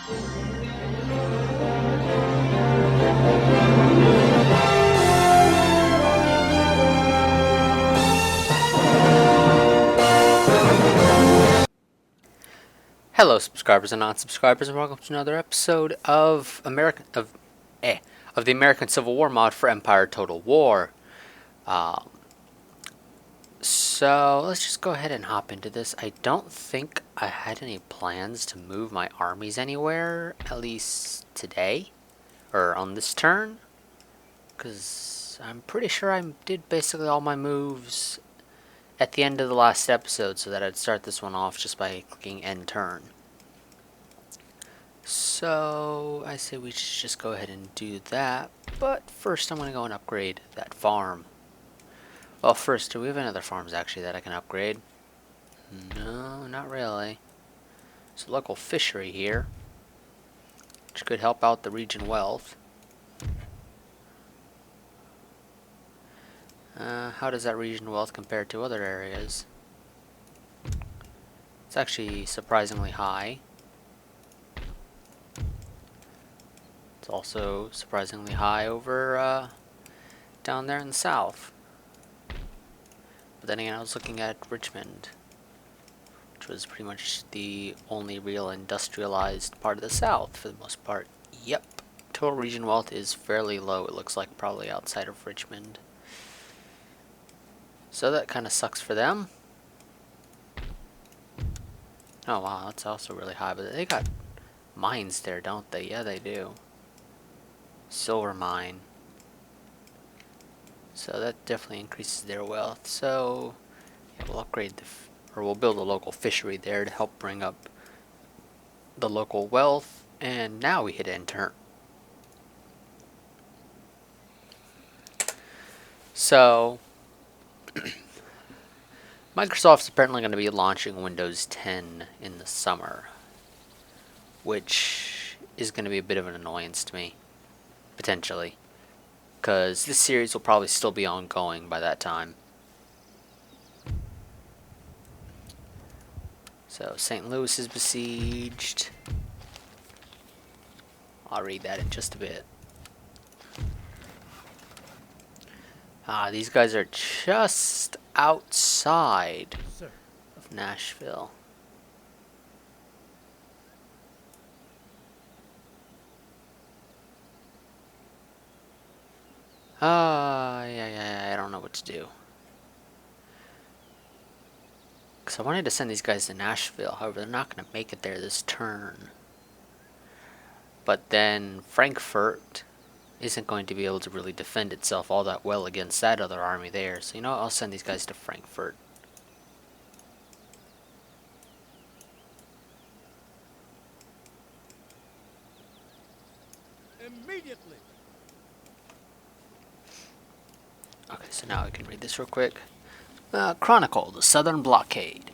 Hello, subscribers and non-subscribers, and welcome to another episode of the American Civil War mod for Empire Total War. Um, so let's just go ahead and hop into this. I don't think I had any plans to move my armies anywhere, at least today or on this turn, because I'm pretty sure I did basically all my moves at the end of the last episode, so that I'd start this one off just by clicking end turn. So I say we should just go ahead and do that, but first I'm going to go and upgrade that farm. Well, first, do we have any other farms actually that I can upgrade? No, not really. There's a local fishery here, which could help out the region wealth. How does that region wealth compare to other areas? It's actually surprisingly high. It's also surprisingly high over down there in the south. But then again, I was looking at Richmond, which was pretty much the only real industrialized part of the south for the most part. Yep, total region wealth is fairly low, it looks like, probably outside of Richmond. So that kind of sucks for them. Oh wow, that's also really high, but they got mines there, don't they? Yeah, they do. Silver mine. So that definitely increases their wealth. So yeah, we'll upgrade or we'll build a local fishery there to help bring up the local wealth. And now we hit end turn. So Microsoft's apparently going to be launching Windows 10 in the summer, which is going to be a bit of an annoyance to me, potentially, because this series will probably still be ongoing by that time. So St. Louis is besieged. I'll read that in just a bit. These guys are just outside of Nashville. Yeah, I don't know what to do. Because I wanted to send these guys to Nashville, however, they're not going to make it there this turn. But then Frankfurt isn't going to be able to really defend itself all that well against that other army there. So, you know what? I'll send these guys to Frankfurt. Immediately. Okay, so now I can read this real quick. Chronicle, the Southern Blockade.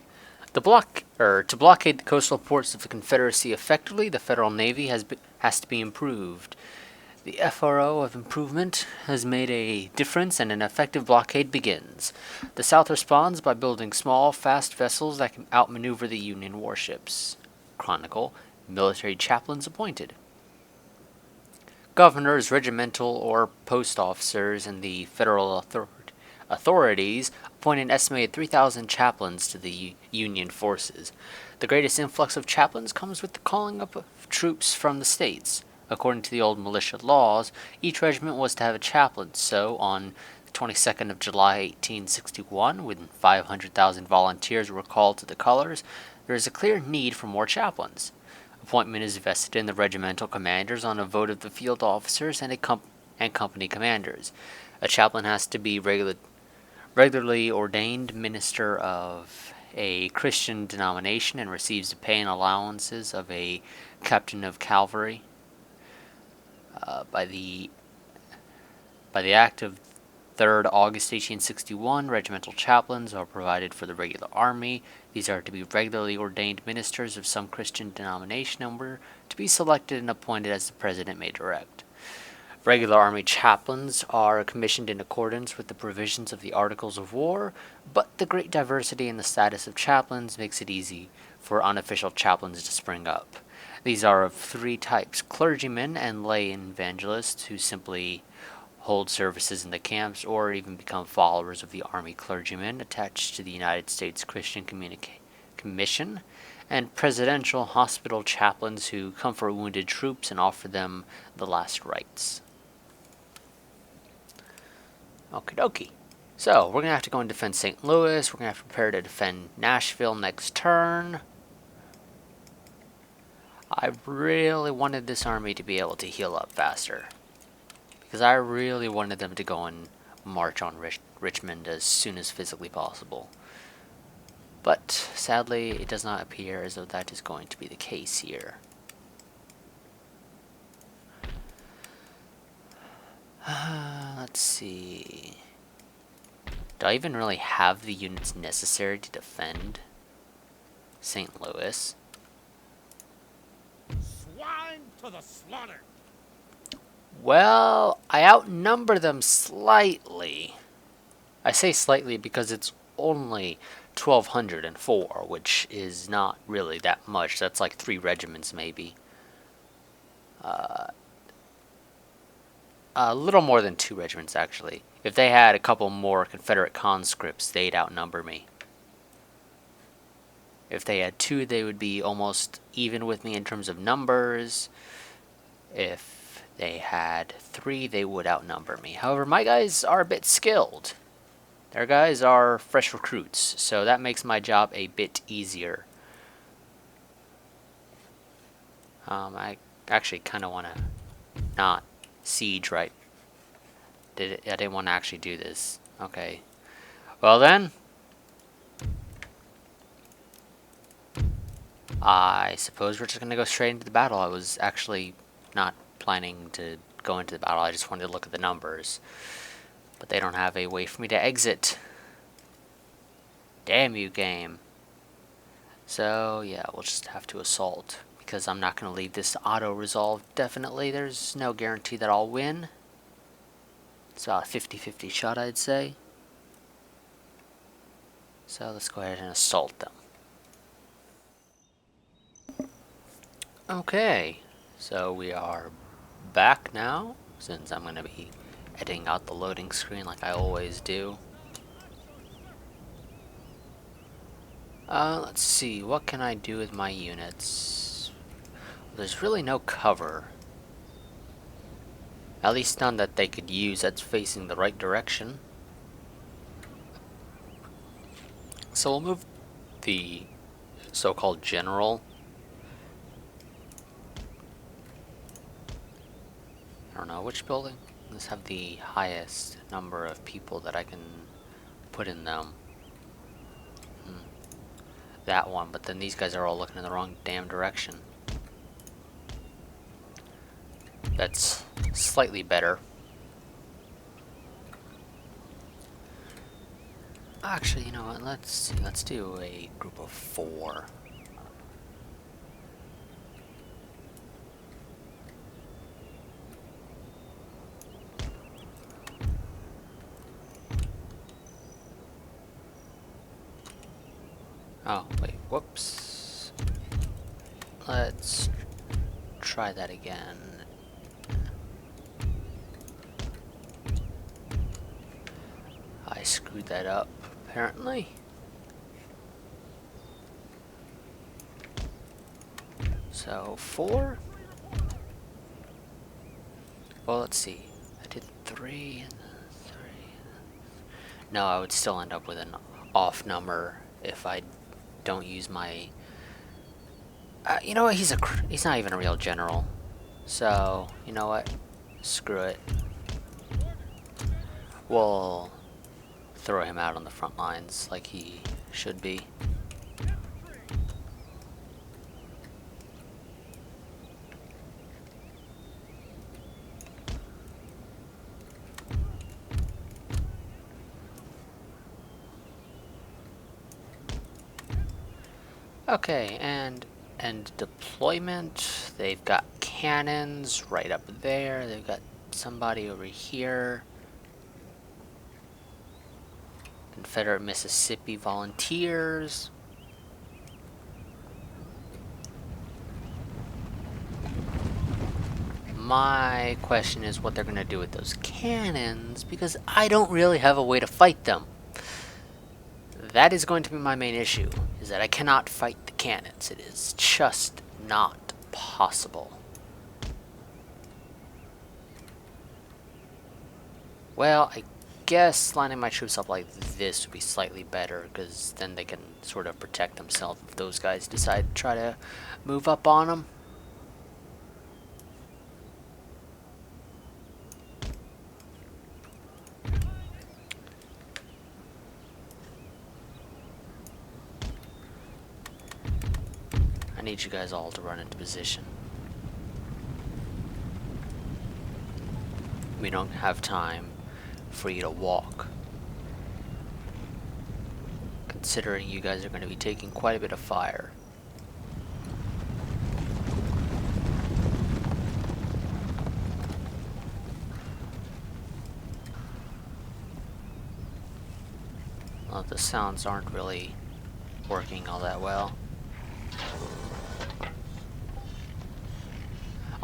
To blockade the coastal ports of the Confederacy effectively, the Federal Navy has to be improved. The FRO of improvement has made a difference, and an effective blockade begins. The South responds by building small, fast vessels that can outmaneuver the Union warships. Chronicle, military chaplains appointed. Governors, regimental or post officers, and the federal authorities appoint an estimated 3,000 chaplains to the Union forces. The greatest influx of chaplains comes with the calling up of troops from the states. According to the old militia laws, each regiment was to have a chaplain, so on the 22nd of July 1861, when 500,000 volunteers were called to the colors, there is a clear need for more chaplains. Appointment is vested in the regimental commanders on a vote of the field officers and company commanders. A chaplain has to be regularly ordained minister of a Christian denomination and receives the pay and allowances of a captain of cavalry. By the Act of 3rd August 1861, regimental chaplains are provided for the regular army. These are to be regularly ordained ministers of some Christian denomination and were to be selected and appointed as the President may direct. Regular Army chaplains are commissioned in accordance with the provisions of the Articles of War, but the great diversity in the status of chaplains makes it easy for unofficial chaplains to spring up. These are of three types: clergymen and lay evangelists who simply hold services in the camps or even become followers of the Army clergymen attached to the United States Christian Commission, and presidential hospital chaplains who comfort wounded troops and offer them the last rites. Okie dokie. So, we're going to have to go and defend St. Louis. We're going to have to prepare to defend Nashville next turn. I really wanted this army to be able to heal up faster, because I really wanted them to go and march on Richmond as soon as physically possible. But sadly, it does not appear as though that is going to be the case here. Let's see. Do I even really have the units necessary to defend St. Louis? Swine to the slaughter! Well, I outnumber them slightly. I say slightly because it's only 1,204, which is not really that much. That's like 3 regiments, maybe. A little more than 2 regiments, actually. If they had a couple more Confederate conscripts, they'd outnumber me. If they had 2, they would be almost even with me in terms of numbers. If they had 3, they would outnumber me. However, my guys are a bit skilled. Their guys are fresh recruits, so that makes my job a bit easier. I actually kind of want to not siege right. I didn't want to actually do this. Okay. Well then, I suppose we're just going to go straight into the battle. I was actually not planning to go into the battle. I just wanted to look at the numbers. But they don't have a way for me to exit. Damn you, game. So, yeah, we'll just have to assault, because I'm not going to leave this auto-resolve. Definitely, there's no guarantee that I'll win. It's about a 50-50 shot, I'd say. So let's go ahead and assault them. Okay, so we are back now, since I'm going to be editing out the loading screen like I always do. Let's see, what can I do with my units? Well, there's really no cover. At least none that they could use that's facing the right direction. So we'll move the so-called general. I don't know, which building? Let's have the highest number of people that I can put in them. That one, but then these guys are all looking in the wrong damn direction. That's slightly better. Actually, you know what, let's see, let's do a group of 4. Oh, wait, whoops. Let's try that again. I screwed that up, apparently. So, 4? Well, let's see. I did 3 and then 3. No, I would still end up with an off number if I don't use my... you know what, he's not even a real general. So, you know what? Screw it. We'll throw him out on the front lines like he should be. Okay, and deployment. They've got cannons right up there. They've got somebody over here. Confederate Mississippi Volunteers. My question is what they're going to do with those cannons, because I don't really have a way to fight them. That is going to be my main issue, is that I cannot fight the cannons. It is just not possible. Well, I guess lining my troops up like this would be slightly better, because then they can sort of protect themselves if those guys decide to try to move up on them. I need you guys all to run into position. We don't have time for you to walk, considering you guys are going to be taking quite a bit of fire. Well, the sounds aren't really working all that well.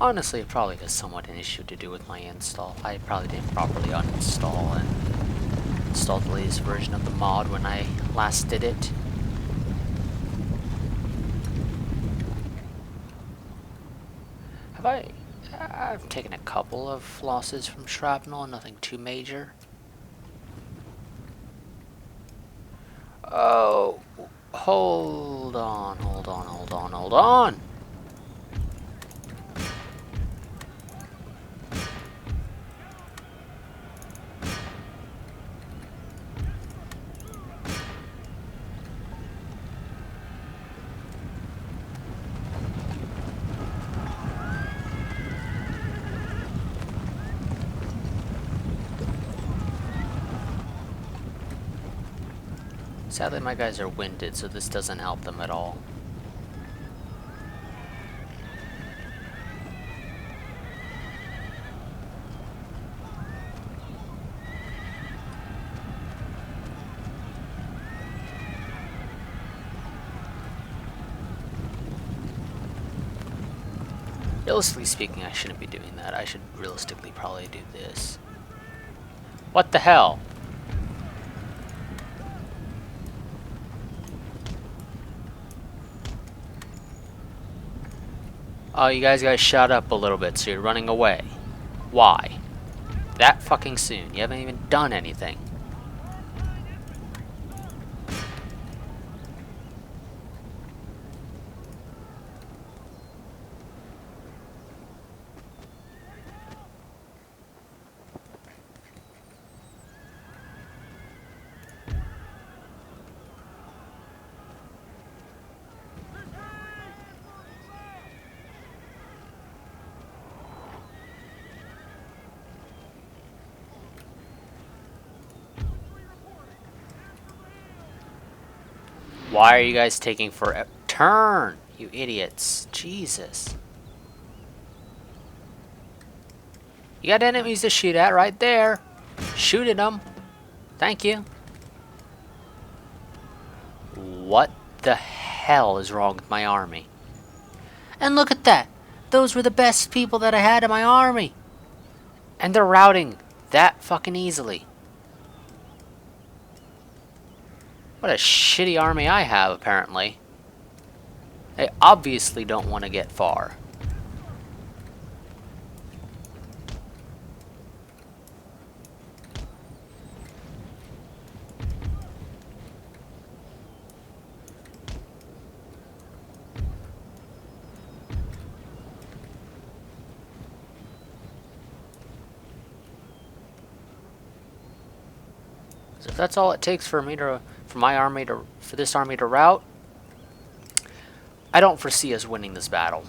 Honestly, it probably has somewhat an issue to do with my install. I probably didn't properly uninstall and install the latest version of the mod when I last did it. I've taken a couple of losses from shrapnel, nothing too major. Oh, hold on. Sadly, my guys are winded, so this doesn't help them at all. Realistically speaking, I shouldn't be doing that. I should realistically probably do this. What the hell? Oh, you guys got shot up a little bit, so you're running away. Why? That fucking soon. You haven't even done anything. Why are you guys taking forever? Turn, you idiots. Jesus. You got enemies to shoot at right there. Shoot at them. Thank you. What the hell is wrong with my army? And look at that. Those were the best people that I had in my army. And they're routing that fucking easily. What a shitty army I have, apparently. They obviously don't want to get far. So if that's all it takes for this army to rout, I don't foresee us winning this battle.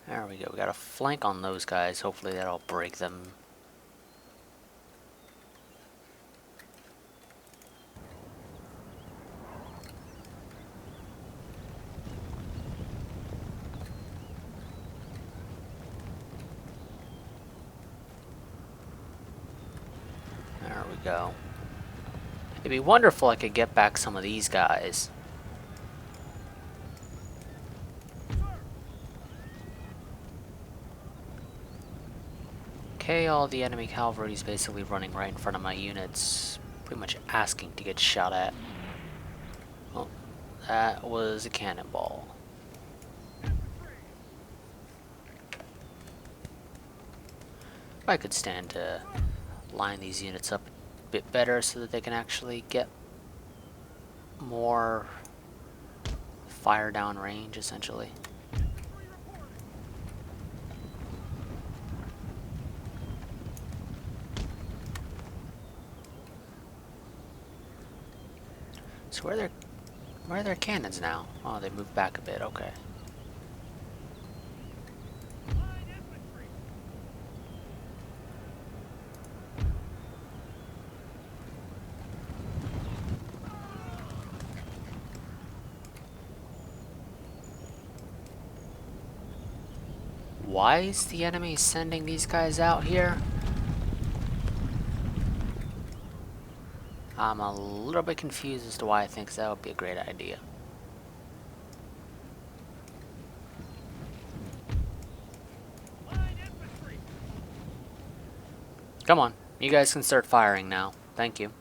There we go. We got a flank on those guys. Hopefully that'll break them. There we go. It'd be wonderful if I could get back some of these guys. Okay, all the enemy cavalry is basically running right in front of my units, pretty much asking to get shot at. Oh, that was a cannonball. I could stand to line these units up a bit better so that they can actually get more fire down range, essentially. So where are their cannons now? Oh, they moved back a bit, okay. Why is the enemy sending these guys out here? I'm a little bit confused as to why I think that would be a great idea. Come on, you guys can start firing now. Thank you.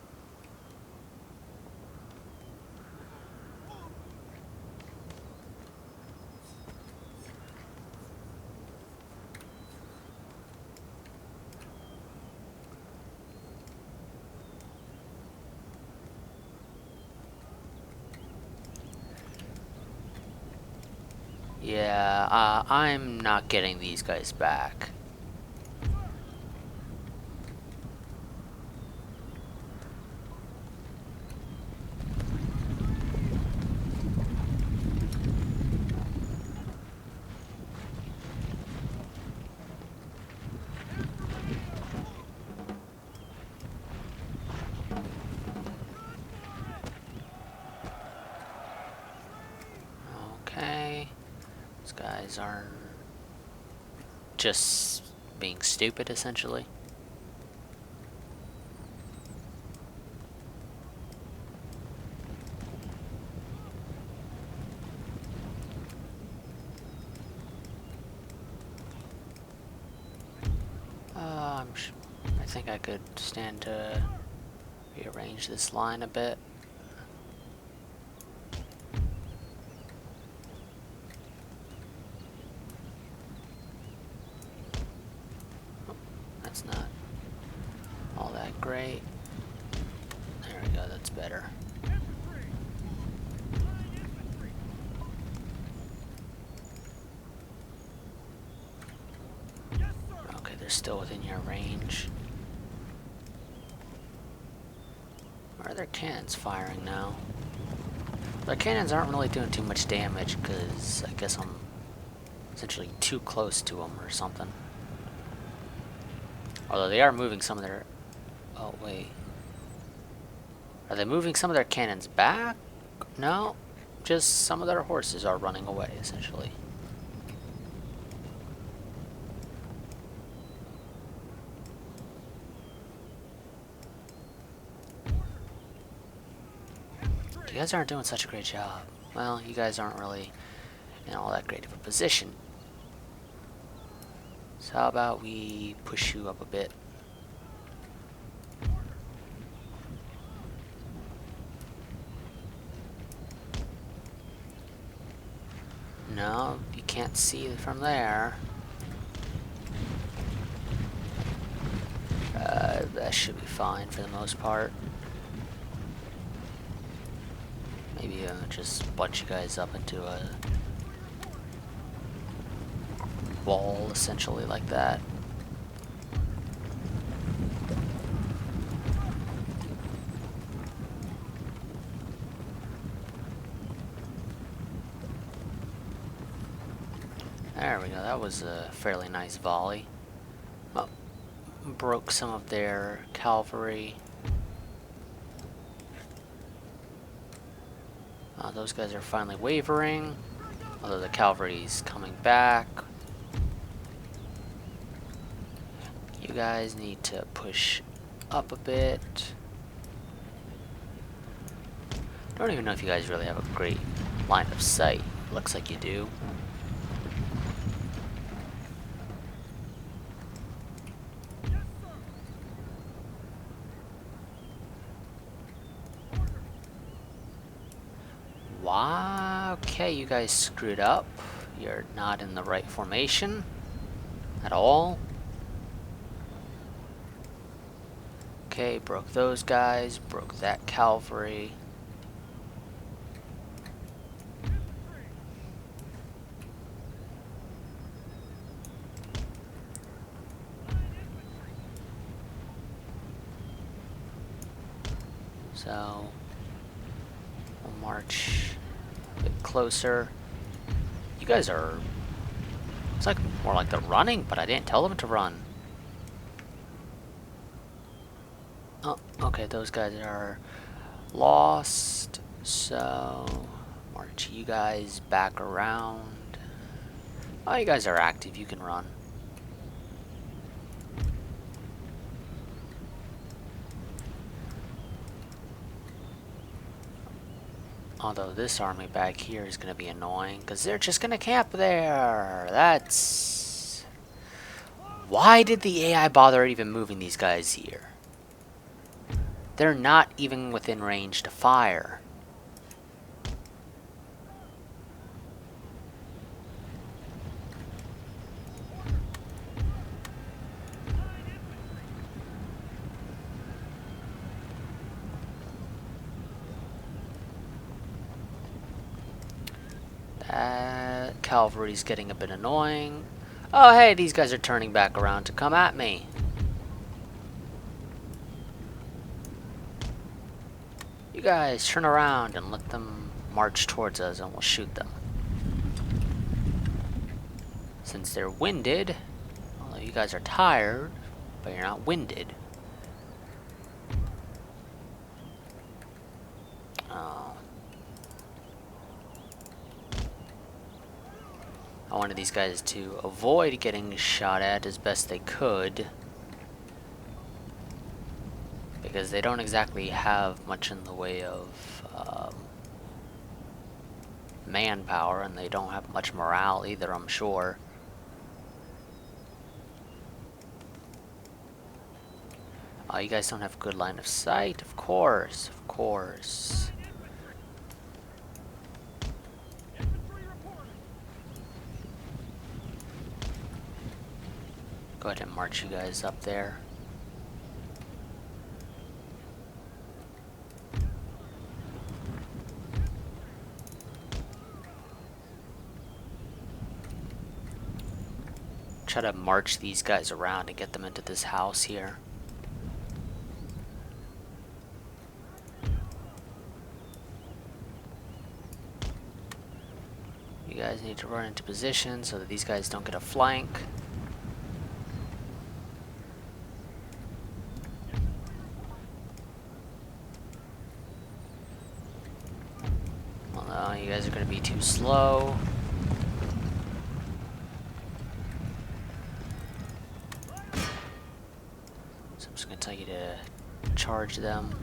Yeah, I'm not getting these guys back. Okay. These guys are just being stupid, essentially. I think I could stand to rearrange this line a bit. Oh, that's not all that great. There we go, that's better. Okay, they're still within your range. Where are their cannons firing now? Their cannons aren't really doing too much damage because I guess I'm essentially too close to them or something. Although they are moving some of their... Oh, wait. Are they moving some of their cannons back? No. Just some of their horses are running away, essentially. You guys aren't doing such a great job. Well, you guys aren't really in all that great of a position. So how about we push you up a bit? No, you can't see from there. That should be fine for the most part. Maybe just bunch you guys up into a wall, essentially, like that. There we go. That was a fairly nice volley. Oh, broke some of their cavalry. Those guys are finally wavering, although the cavalry's coming back. You guys need to push up a bit. I don't even know if you guys really have a great line of sight. Looks like you do. Wow, okay, you guys screwed up. You're not in the right formation at all. Okay, broke those guys, broke that cavalry. So, we'll march a bit closer. You guys are... It's like more like they're running, but I didn't tell them to run. Oh, okay, those guys are lost. So, march you guys back around. Oh, you guys are active. You can run. Although this army back here is going to be annoying, because they're just going to camp there. That's... Why did the AI bother even moving these guys here? They're not even within range to fire. Cavalry's getting a bit annoying. Oh, hey, these guys are turning back around to come at me. You guys turn around and let them march towards us and we'll shoot them. Since they're winded, although you guys are tired, but you're not winded. I wanted these guys to avoid getting shot at as best they could, because they don't exactly have much in the way of manpower, and they don't have much morale either, I'm sure. You guys don't have good line of sight? Of course, of course. Go ahead and march you guys up there. Try to march these guys around and get them into this house here. You guys need to run into position so that these guys don't get a flank. Well, you guys are going to be too slow. So I'm just going to tell you to charge them.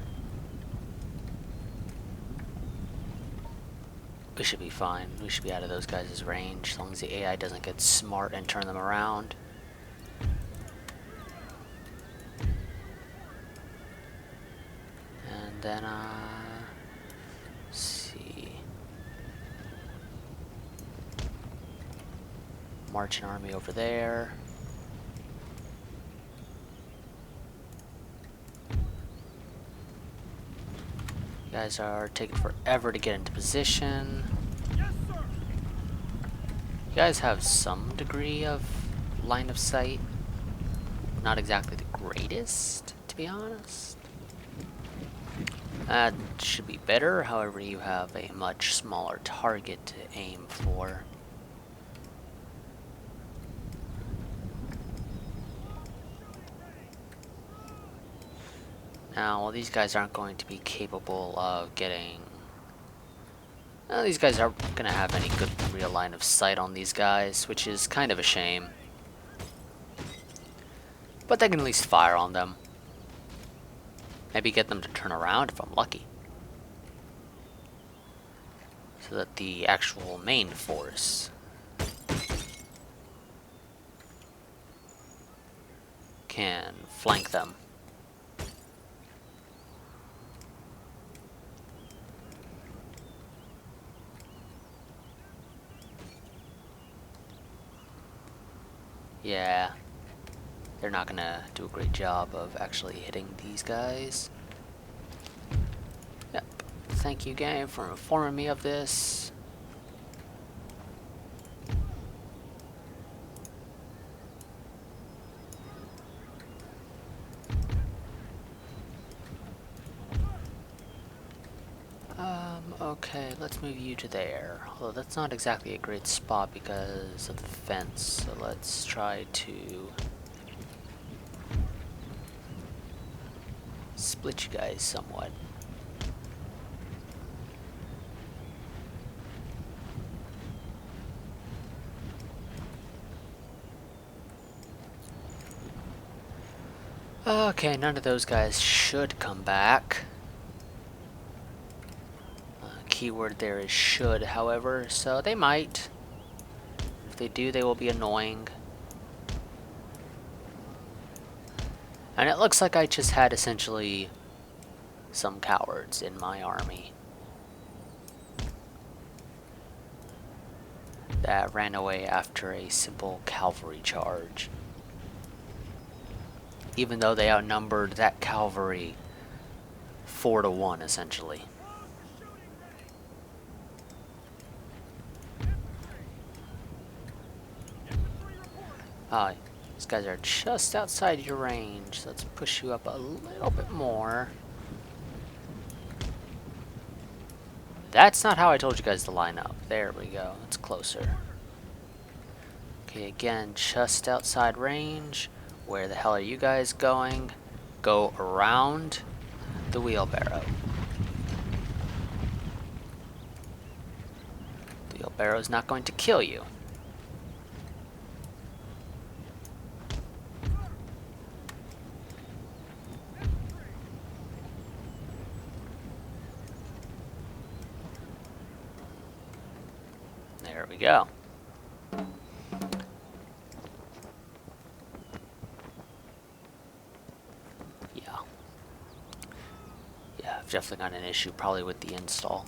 We should be fine. We should be out of those guys' range as long as the AI doesn't get smart and turn them around. And then, let's see. March an army over there. You guys are taking forever to get into position. Yes, sir. You guys have some degree of line of sight. Not exactly the greatest, to be honest. That should be better, however you have a much smaller target to aim for. Now, well, these guys aren't going to be capable of getting... Well, these guys aren't going to have any good real line of sight on these guys, which is kind of a shame. But they can at least fire on them. Maybe get them to turn around if I'm lucky. So that the actual main force can flank them. Yeah, they're not gonna do a great job of actually hitting these guys. Yep. Thank you, game, for informing me of this. Okay, let's move you to there. Although that's not exactly a great spot because of the fence, so let's try to split you guys somewhat. Okay, none of those guys should come back. Keyword there is should, however, so they might. If they do, they will be annoying. And it looks like I just had essentially some cowards in my army that ran away after a simple cavalry charge. Even though they outnumbered that cavalry 4-1, essentially. These guys are just outside your range. Let's push you up a little bit more. That's not how I told you guys to line up. There we go. It's closer. Okay, again, just outside range. Where the hell are you guys going? Go around the wheelbarrow. The wheelbarrow's not going to kill you. There we go. Yeah, I've definitely got an issue probably with the install.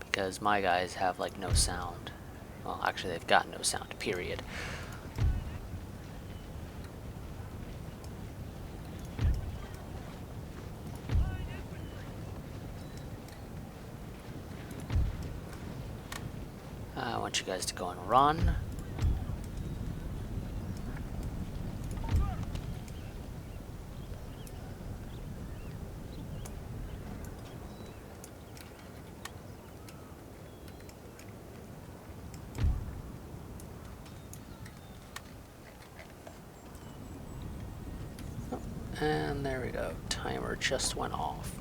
Because my guys have like no sound. Well, actually they've got no sound, period. I want you guys to go and run. And there we go. Timer just went off.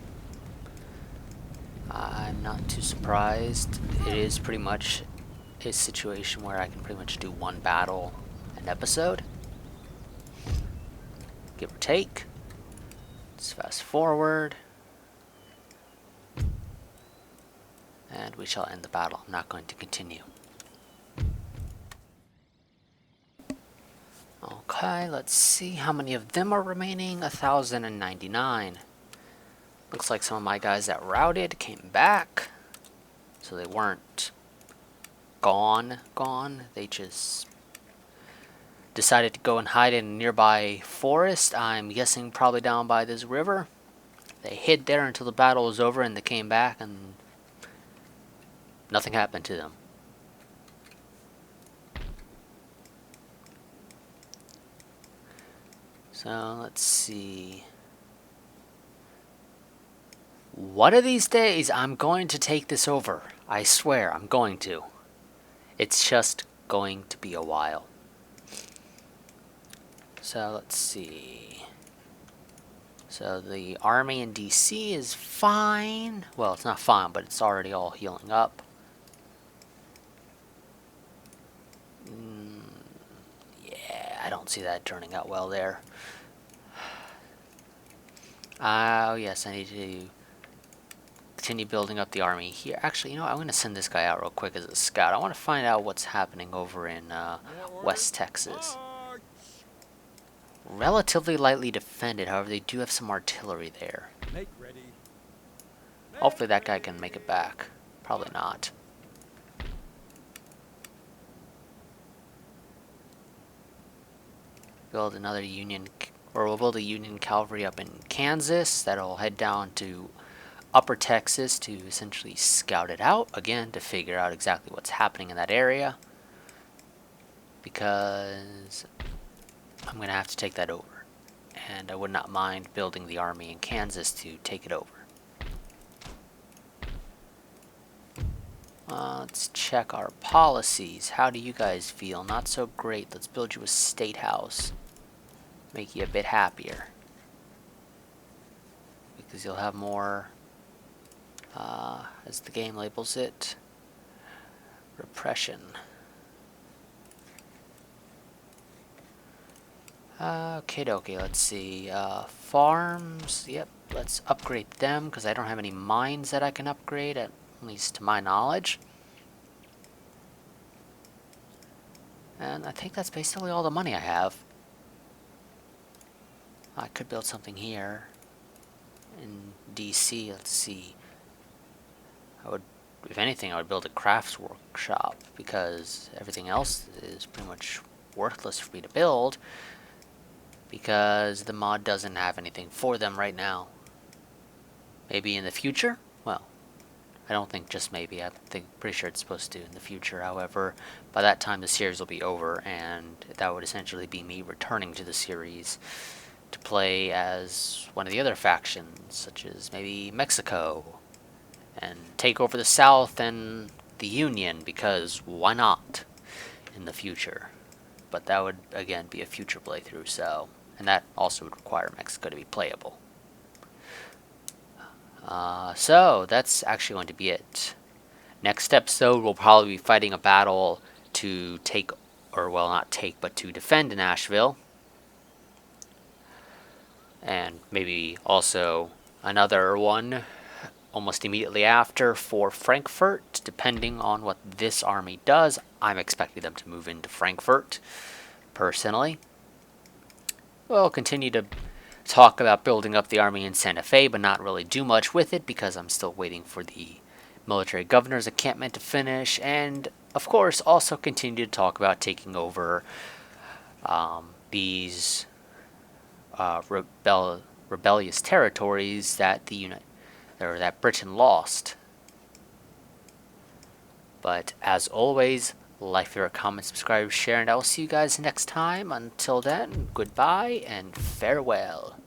I'm not too surprised. It is pretty much a situation where I can pretty much do one battle an episode. Give or take. Let's fast forward. And we shall end the battle. I'm not going to continue. Okay, let's see how many of them are remaining. 1,099. Looks like some of my guys that routed came back. So they weren't gone. They just decided to go and hide in a nearby forest. I'm guessing probably down by this river. They hid there until the battle was over and they came back and nothing happened to them. So let's see. One of these days, I'm going to take this over. I swear, I'm going to. It's just going to be a while. So, let's see. So, the army in DC is fine. Well, it's not fine, but it's already all healing up. Yeah, I don't see that turning out well there. Oh, yes, I need to continue building up the army here. Actually, you know what? I'm going to send this guy out real quick as a scout. I want to find out what's happening over in West Texas. March! Relatively lightly defended, however, they do have some artillery there. Make ready. Hopefully that guy can make it back. Probably not. Build another Union, or we'll build a Union cavalry up in Kansas. That'll head down to Upper Texas to essentially scout it out, again, to figure out exactly what's happening in that area. Because I'm going to have to take that over. And I would not mind building the army in Kansas to take it over. Let's check our policies. How do you guys feel? Not so great. Let's build you a state house. Make you a bit happier. Because you'll have more, as the game labels it, repression. Okay, dokie, let's see. Farms, yep, let's upgrade them because I don't have any mines that I can upgrade, at least to my knowledge. And I think that's basically all the money I have. I could build something here in DC. Let's see. I would, if anything, I would build a crafts workshop because everything else is pretty much worthless for me to build because the mod doesn't have anything for them right now. Maybe in the future? Well, I don't think just maybe. Pretty sure it's supposed to in the future. However, by that time the series will be over, and that would essentially be me returning to the series to play as one of the other factions, such as maybe Mexico, and take over the South and the Union, because why not in the future? But that would, again, be a future playthrough, so, and that also would require Mexico to be playable. So, that's actually going to be it. Next episode, we'll probably be fighting a battle to take, or well, not take, but to defend Nashville. And maybe also another one almost immediately after for Frankfurt, depending on what this army does. I'm expecting them to move into Frankfurt, personally. We'll continue to talk about building up the army in Santa Fe, but not really do much with it because I'm still waiting for the military governor's encampment to finish, and of course also continue to talk about taking over these rebellious territories that that Britain lost. But as always, like, favorite, comment, subscribe, share, and I will see you guys next time. Until then, goodbye and farewell.